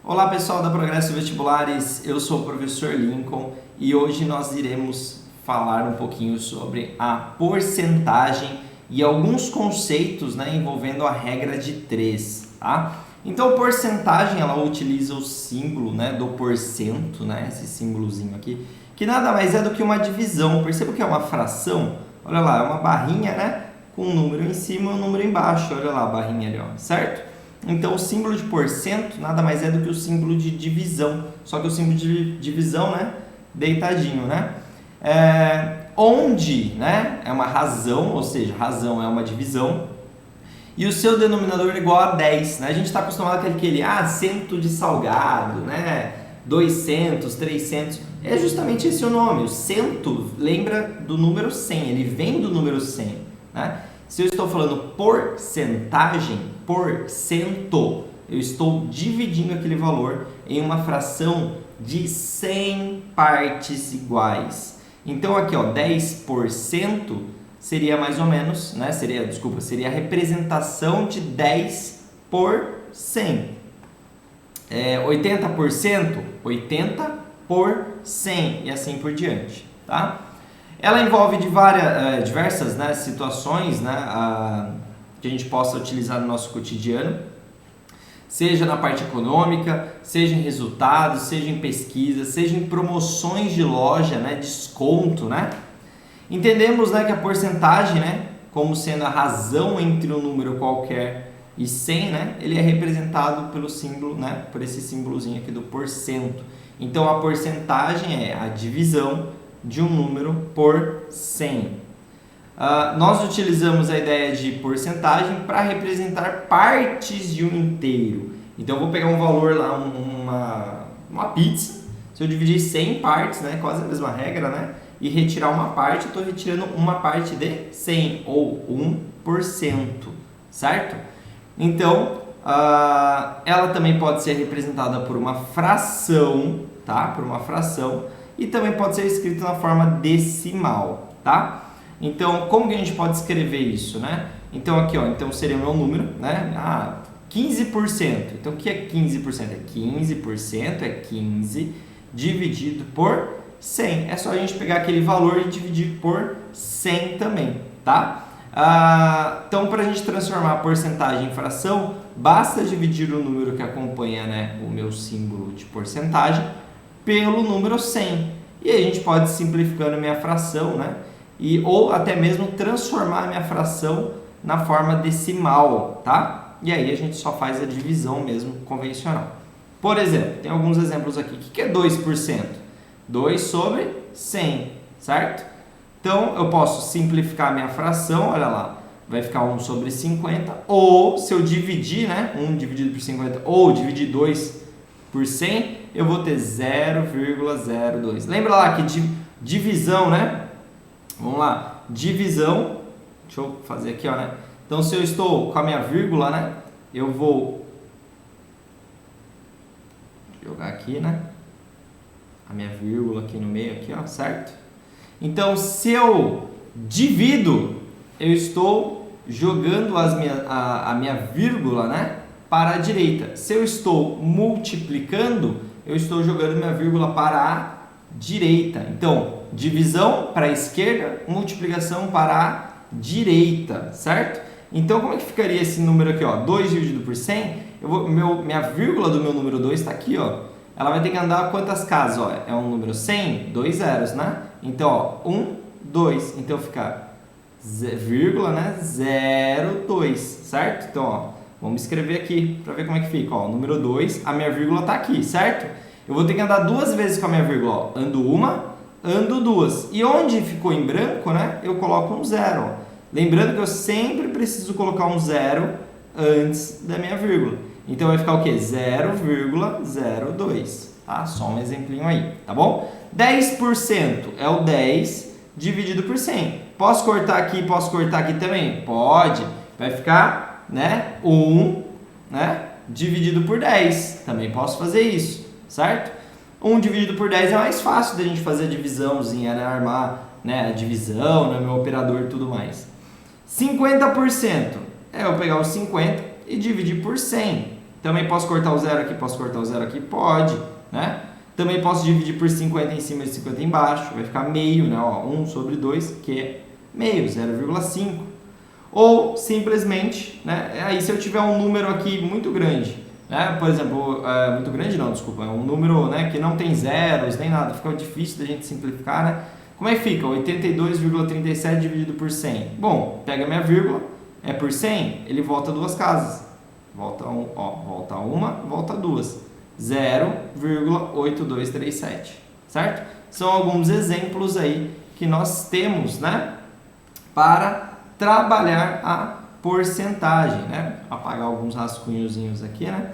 Olá pessoal da Progresso Vestibulares, eu sou o professor Lincoln e hoje nós iremos falar um pouquinho sobre a porcentagem e alguns conceitos, envolvendo a regra de 3, tá? Então, porcentagem, ela utiliza o símbolo, do porcento, esse símbolozinho aqui, que nada mais é do que uma divisão. Perceba que é uma fração, olha lá, é uma barrinha, com um número em cima e um número embaixo, olha lá a barrinha ali, ó, certo? Então, o símbolo de porcento nada mais é do que o símbolo de divisão, só que o símbolo de divisão, deitadinho, onde, é uma razão, ou seja, razão é uma divisão, e o seu denominador é igual a 10, A gente está acostumado com aquele, cento de salgado, 200, 300, é justamente esse o nome, o cento lembra do número 100, ele vem do número 100, Se eu estou falando porcentagem, porcento, eu estou dividindo aquele valor em uma fração de 100 partes iguais. Então aqui, ó, 10% seria mais ou menos, seria a representação de 10 por 100. 80%, 80 por 100 e assim por diante, tá? Ela envolve diversas situações que a gente possa utilizar no nosso cotidiano, seja na parte econômica, seja em resultados, seja em pesquisa, seja em promoções de loja, desconto, Entendemos que a porcentagem, como sendo a razão entre um número qualquer e 100, ele é representado pelo símbolo, por esse símbolozinho aqui do porcento. Então, a porcentagem é a divisão de um número por 100. Nós utilizamos a ideia de porcentagem para representar partes de um inteiro. Então, eu vou pegar um valor lá, uma pizza, se eu dividir 100 partes, quase a mesma regra, e retirar uma parte, eu estou retirando uma parte de 100, ou 1%, certo? Então, ela também pode ser representada por uma fração, Por uma fração, e também pode ser escrita na forma decimal, Então, como que a gente pode escrever isso, Então, aqui, ó, então seria o meu número, 15%. Então, o que é 15%? 15% é 15 dividido por 100. É só a gente pegar aquele valor e dividir por 100 também, Então, para a gente transformar a porcentagem em fração, basta dividir o número que acompanha, o meu símbolo de porcentagem pelo número 100. E aí a gente pode simplificando a minha fração, ou até mesmo transformar a minha fração na forma decimal, E aí a gente só faz a divisão mesmo convencional. Por exemplo, tem alguns exemplos aqui. O que é 2%? 2 sobre 100, certo? Então, eu posso simplificar a minha fração, olha lá, vai ficar 1 sobre 50, ou se eu dividir, 1 dividido por 50, ou dividir 2 por 100, eu vou ter 0,02. Lembra lá que divisão, Vamos lá, divisão, deixa eu fazer aqui, Então, se eu estou com a minha vírgula, eu vou jogar aqui, a minha vírgula aqui no meio, aqui, certo? Então, se eu divido, eu estou jogando a minha vírgula, para a direita. Se eu estou multiplicando, eu estou jogando minha vírgula para a direita. Então, divisão para a esquerda, multiplicação para a direita, certo? Então, como é que ficaria esse número aqui, 2 dividido por 100? Minha vírgula do meu número 2 está aqui, Ela vai ter que andar quantas casas? É um número 100, 2 zeros, Então, 1, 2. Então, fica vírgula, 0,2, certo? Então, vamos escrever aqui para ver como é que fica. O número 2, a minha vírgula está aqui, certo? Eu vou ter que andar 2 vezes com a minha vírgula. Ando uma, ando 2. E onde ficou em branco, eu coloco um 0. Lembrando que eu sempre preciso colocar um 0 antes da minha vírgula. Então, vai ficar o quê? 0,02. Só um exemplinho aí, tá bom? 10% é o 10 dividido por 100. Posso cortar aqui também? Pode. Vai ficar, 1, dividido por 10. Também posso fazer isso, certo? 1 dividido por 10 é mais fácil da gente fazer a divisãozinha, armar, a divisão, no meu operador e tudo mais. 50% é eu pegar os 50 e dividir por 100. Também posso cortar o zero aqui, posso cortar o zero aqui? Pode, né? Também posso dividir por 50 em cima e 50 embaixo, vai ficar meio, né? Ó, 1 sobre 2, que é meio, 0,5. Ou simplesmente, né? Aí se eu tiver um número aqui muito grande, né? Por exemplo, muito grande não, desculpa, é um número, né, que não tem zeros nem nada, fica difícil da gente simplificar, né? Como é que fica? 82,37 dividido por 100. Bom, pega minha vírgula, é por 100, ele volta duas casas. Volta uma, volta duas. 0,8237, certo? São alguns exemplos aí que nós temos, né, para trabalhar a porcentagem, né? Apagar alguns rascunhozinhos aqui, né?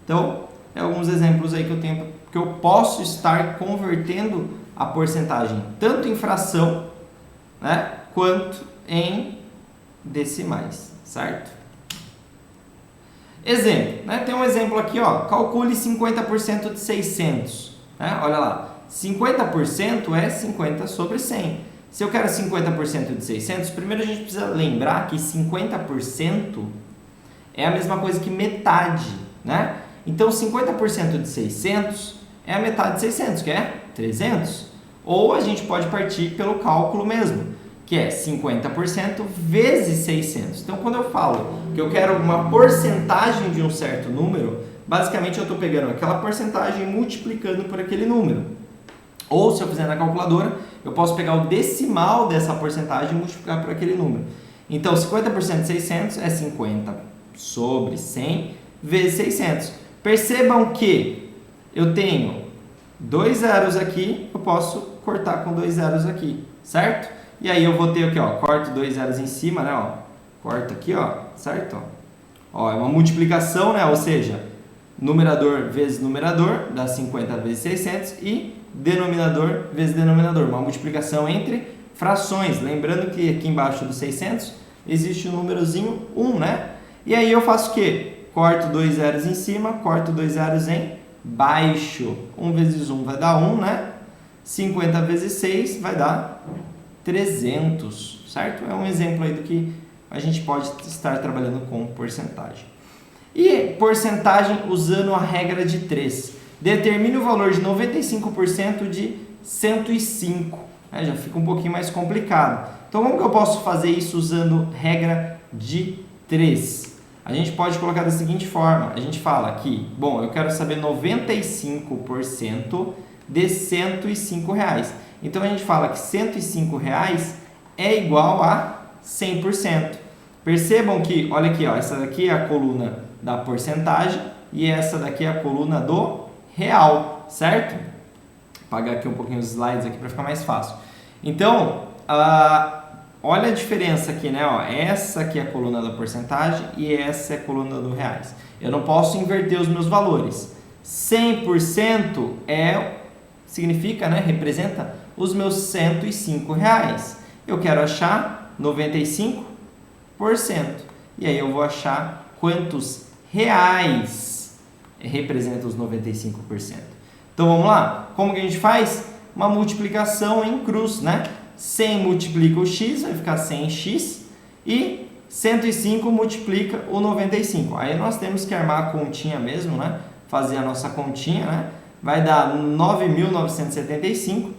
Então, é alguns exemplos aí que eu tenho, que eu posso estar convertendo a porcentagem tanto em fração, né, quanto em decimais, certo? Exemplo, né? Tem um exemplo aqui, ó. Calcule 50% de 600, né? Olha lá, 50% é 50 sobre 100. Se eu quero 50% de 600, primeiro a gente precisa lembrar que 50% é a mesma coisa que metade, né? Então, 50% de 600 é a metade de 600, que é 300. Ou a gente pode partir pelo cálculo mesmo, que é 50% vezes 600. Então, quando eu falo que eu quero uma porcentagem de um certo número, basicamente eu estou pegando aquela porcentagem e multiplicando por aquele número. Ou, se eu fizer na calculadora, eu posso pegar o decimal dessa porcentagem e multiplicar por aquele número. Então, 50% de 600 é 50 sobre 100 vezes 600. Percebam que eu tenho 2 zeros aqui, eu posso cortar com 2 zeros aqui, certo? E aí eu vou ter aqui, ó, corto 2 zeros em cima, né, ó, corto aqui, ó, certo? Ó, é uma multiplicação, né, ou seja, numerador vezes numerador, dá 50 vezes 600, e denominador vezes denominador, uma multiplicação entre frações. Lembrando que aqui embaixo do 600 existe o númerozinho 1, né? E aí eu faço o quê? Corto 2 zeros em cima, corto 2 zeros embaixo. 1 vezes 1 vai dar 1, né? 50 vezes 6 vai dar 300, certo? É um exemplo aí do que a gente pode estar trabalhando com porcentagem. E porcentagem usando a regra de 3. Determine o valor de 95% de 105. Já fica um pouquinho mais complicado. Então, como que eu posso fazer isso usando regra de 3? A gente pode colocar da seguinte forma. A gente fala aqui, bom, eu quero saber 95% de 105 reais. Então, a gente fala que 105 reais é igual a 100%. Percebam que, olha aqui, ó, essa daqui é a coluna da porcentagem e essa daqui é a coluna do real, certo? Vou apagar aqui um pouquinho os slides aqui para ficar mais fácil. Então, olha a diferença aqui, né? Ó, essa aqui é a coluna da porcentagem e essa é a coluna do reais. Eu não posso inverter os meus valores. 100% significa, né? Representa os meus 105 reais. Eu quero achar 95%. E aí eu vou achar quantos reais representa os 95%. Então vamos lá? Como que a gente faz? Uma multiplicação em cruz, né? 100 multiplica o x, vai ficar 100x, e 105 multiplica o 95. Aí nós temos que armar a continha mesmo, né? Fazer a nossa continha, né? Vai dar 9.975.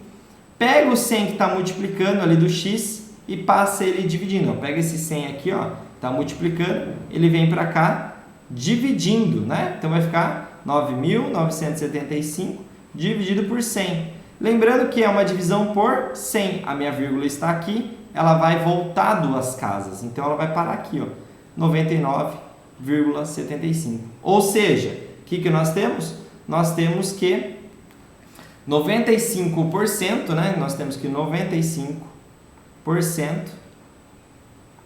Pega o 100 que está multiplicando ali do x e passa ele dividindo. Pega esse 100 aqui, ó, está multiplicando, ele vem para cá dividindo, né? Então vai ficar 9.975 dividido por 100. Lembrando que é uma divisão por 100. A minha vírgula está aqui, ela vai voltar duas casas. Então ela vai parar aqui, ó, 99,75. Ou seja, o que nós temos? Nós temos que 95%, né? Nós temos que 95%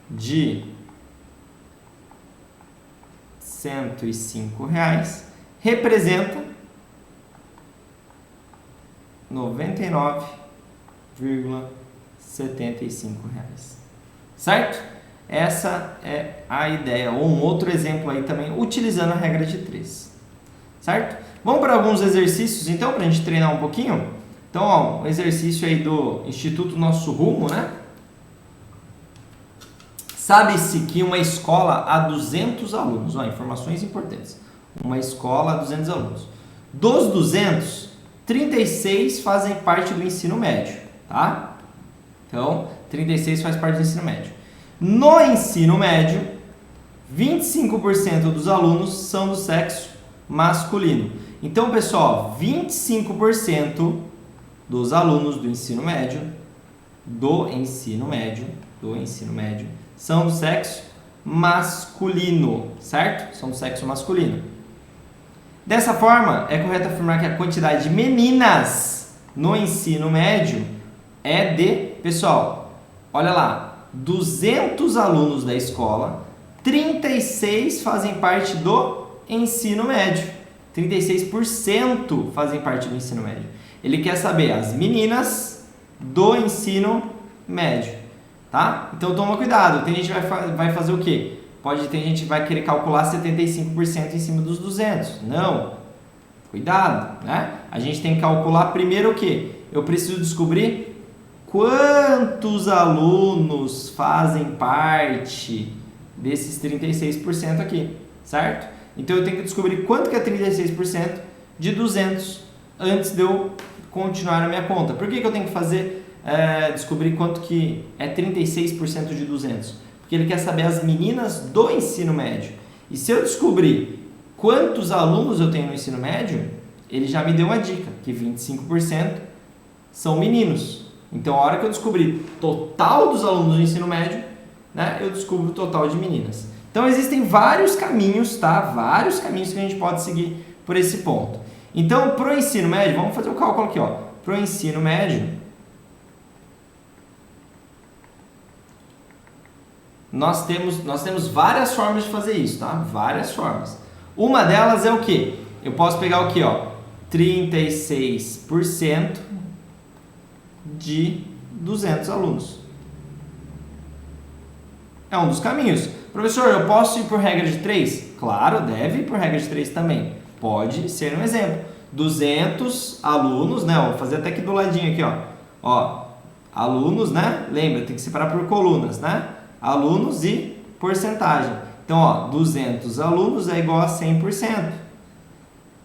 de 105 reais representa 99,75 reais. Certo? Essa é a ideia. Ou um outro exemplo aí também, utilizando a regra de 3. Certo? Vamos para alguns exercícios, então, para a gente treinar um pouquinho? Então, ó, um exercício aí do Instituto Nosso Rumo, né? Sabe-se que uma escola há 200 alunos, ó, informações importantes. Uma escola, 200 alunos. Dos 200, 36 fazem parte do ensino médio, tá? Então, 36 faz parte do ensino médio. No ensino médio, 25% dos alunos são do sexo masculino. Então, pessoal, 25% dos alunos do ensino médio, são do sexo masculino, certo? São do sexo masculino. Dessa forma, é correto afirmar que a quantidade de meninas no ensino médio é de, pessoal, olha lá, 200 alunos da escola, 36 fazem parte do ensino médio. 36% fazem parte do ensino médio. Ele quer saber as meninas do ensino médio, tá? Então toma cuidado, tem gente que vai fazer o quê? Tem gente que vai querer calcular 75% em cima dos 200. Não, cuidado, né? A gente tem que calcular primeiro o quê? Eu preciso descobrir quantos alunos fazem parte desses 36% aqui, certo? Então eu tenho que descobrir quanto que é 36% de 200 antes de eu continuar a minha conta. Por que eu tenho que descobrir quanto que é 36% de 200? Porque ele quer saber as meninas do ensino médio. E se eu descobrir quantos alunos eu tenho no ensino médio, ele já me deu uma dica, que 25% são meninos. Então, a hora que eu descobrir total dos alunos do ensino médio, né, eu descubro o total de meninas. Então, existem vários caminhos, tá? Vários caminhos que a gente pode seguir por esse ponto. Então, para o ensino médio, vamos fazer o cálculo aqui, ó. Para o ensino médio, nós temos várias formas de fazer isso, tá? Várias formas. Uma delas é o quê? Eu posso pegar o quê, ó? 36% de 200 alunos. É um dos caminhos. Professor, eu posso ir por regra de 3? Claro, deve ir por regra de 3 também. Pode ser um exemplo. 200 alunos, né? Vou fazer até aqui do ladinho aqui, ó. Alunos, né? Lembra, tem que separar por colunas, né? Alunos e porcentagem. Então, ó, 200 alunos é igual a 100%.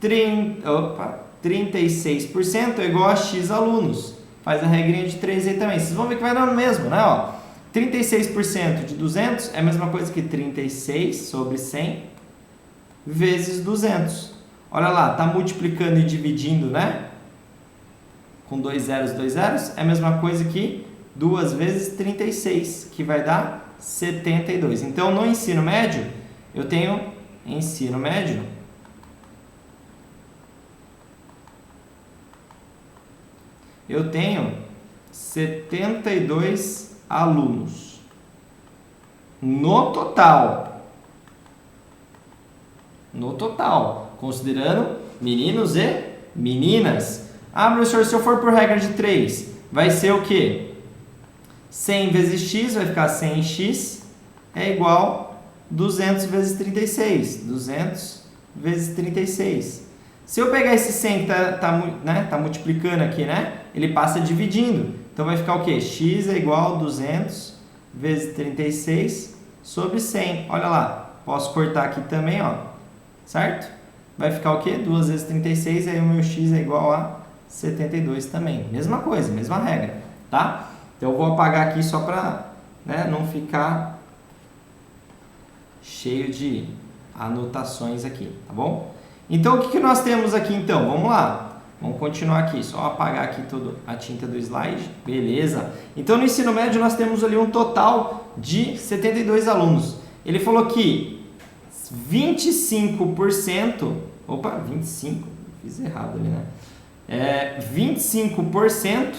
36% é igual a X alunos. Faz a regrinha de 3 aí também. Vocês vão ver que vai dar no mesmo, né? Ó, 36% de 200 é a mesma coisa que 36 sobre 100 vezes 200. Olha lá, tá multiplicando e dividindo, né? Com 2 zeros, é a mesma coisa que 2 vezes 36, que vai dar 72. Então, no ensino médio, eu tenho eu tenho 72 alunos no total, considerando meninos e meninas. Ah, professor, se eu for por regra de 3, vai ser o quê? 100 vezes x vai ficar 100x é igual 200 vezes 36. 200 vezes 36. Se eu pegar esse 100 que tá multiplicando aqui, né? Ele passa dividindo. Então vai ficar o quê? X é igual a 200 vezes 36 sobre 100. Olha lá. Posso cortar aqui também, ó. Certo? Vai ficar o quê? 2 vezes 36, aí o meu x é igual a 72 também. Mesma coisa, mesma regra, tá? Então eu vou apagar aqui só para, né, não ficar cheio de anotações aqui, tá bom? Então o que nós temos aqui então? Vamos lá, vamos continuar aqui, só apagar aqui toda a tinta do slide, beleza? Então no ensino médio nós temos ali um total de 72 alunos. Ele falou que 25%, opa, 25, fiz errado ali, né? 25%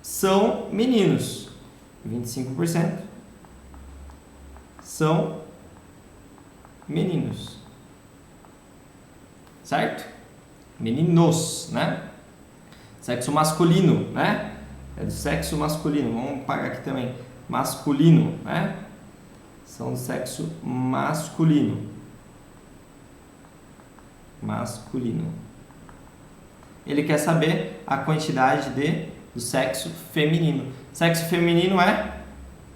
são meninos. 25% são meninos. Certo? Meninos, né? Sexo masculino, né? É do sexo masculino. Vamos apagar aqui também. Masculino, né? São do sexo masculino. Masculino. Ele quer saber a quantidade do sexo feminino. Sexo feminino é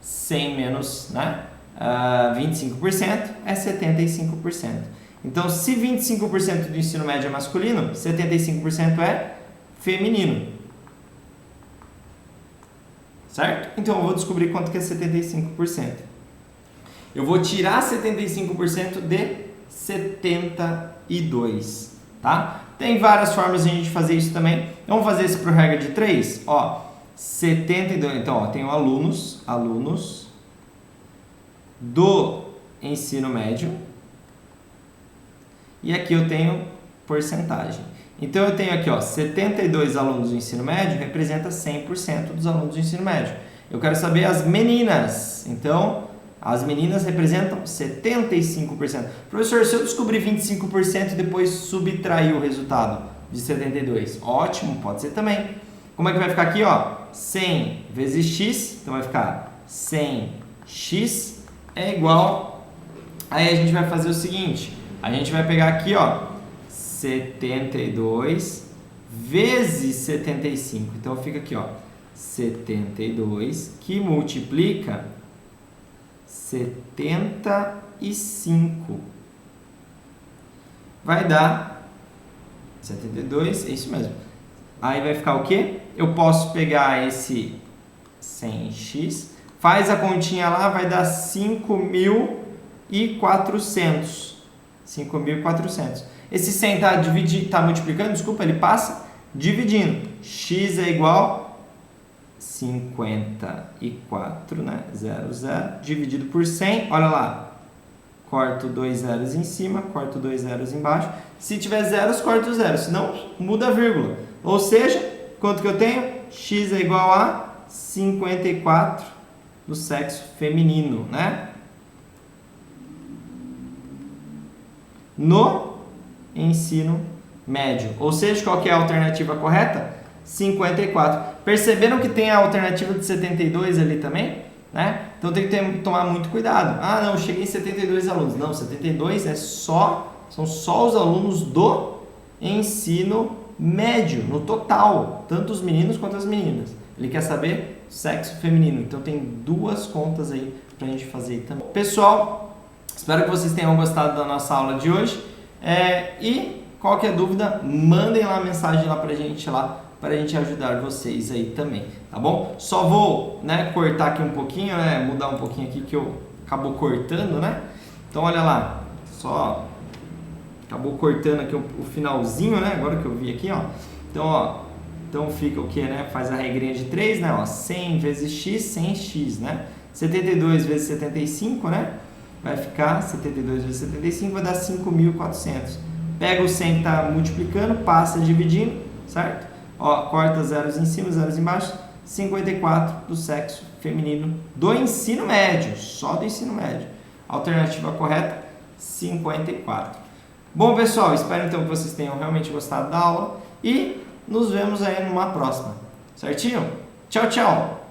100 menos, né? 25% é 75%. Então, se 25% do ensino médio é masculino, 75% é feminino. Certo? Então, eu vou descobrir quanto que é 75%. Eu vou tirar 75% de 72, tá? Tem várias formas de a gente fazer isso também. Vamos fazer isso por regra de 3? Ó, 72, então, ó, tenho alunos do ensino médio e aqui eu tenho porcentagem. Então, eu tenho aqui, ó, 72 alunos do ensino médio representa 100% dos alunos do ensino médio. Eu quero saber as meninas. Então, as meninas representam 75%. Professor, se eu descobrir 25% e depois subtrair o resultado de 72, ótimo, pode ser também. Como é que vai ficar aqui, ó? 100 vezes x, então vai ficar 100x é igual. Aí a gente vai fazer o seguinte, a gente vai pegar aqui, ó, 72 vezes 75. Então fica aqui, ó, 72 que multiplica 75. Vai dar 72, é isso mesmo. Aí vai ficar o quê? Eu posso pegar esse 100x, faz a continha lá, vai dar 5.400. 5.400. Esse 100 tá multiplicando, desculpa, ele passa dividindo. X é igual 54, né? 0, 0, dividido por 100, olha lá. Corto 2 zeros em cima, corto 2 zeros embaixo. Se tiver zeros, corto zero, senão muda a vírgula. Ou seja, quanto que eu tenho? X é igual a 54 do sexo feminino, né? No ensino médio. Ou seja, qual que é a alternativa correta? 54. Perceberam que tem a alternativa de 72 ali também? Né? Então tem que tomar muito cuidado. Ah, não, cheguei em 72 alunos. Não, 72 são só os alunos do ensino médio, no total, tanto os meninos quanto as meninas. Ele quer saber sexo feminino. Então tem duas contas aí pra gente fazer também. Pessoal, espero que vocês tenham gostado da nossa aula de hoje. E qualquer dúvida, mandem lá a mensagem lá pra gente lá, para a gente ajudar vocês aí também, tá bom? Só vou, né, cortar aqui um pouquinho, né, mudar um pouquinho aqui que eu acabou cortando, né? Então olha lá, só acabou cortando aqui o finalzinho, né? Agora que eu vi aqui, ó. Então, ó, então fica o que, né? Faz a regrinha de 3, né? Ó, 100 vezes x, 100x, né? 72 vezes 75, né? Vai ficar 72 vezes 75, vai dar 5.400. Pega o 100 que tá multiplicando, passa dividindo, certo? Ó, corta zeros em cima, zeros embaixo. 54 do sexo feminino do ensino médio, só do ensino médio. Alternativa correta, 54. Bom, pessoal, espero então que vocês tenham realmente gostado da aula e nos vemos aí numa próxima. Certinho? Tchau, tchau!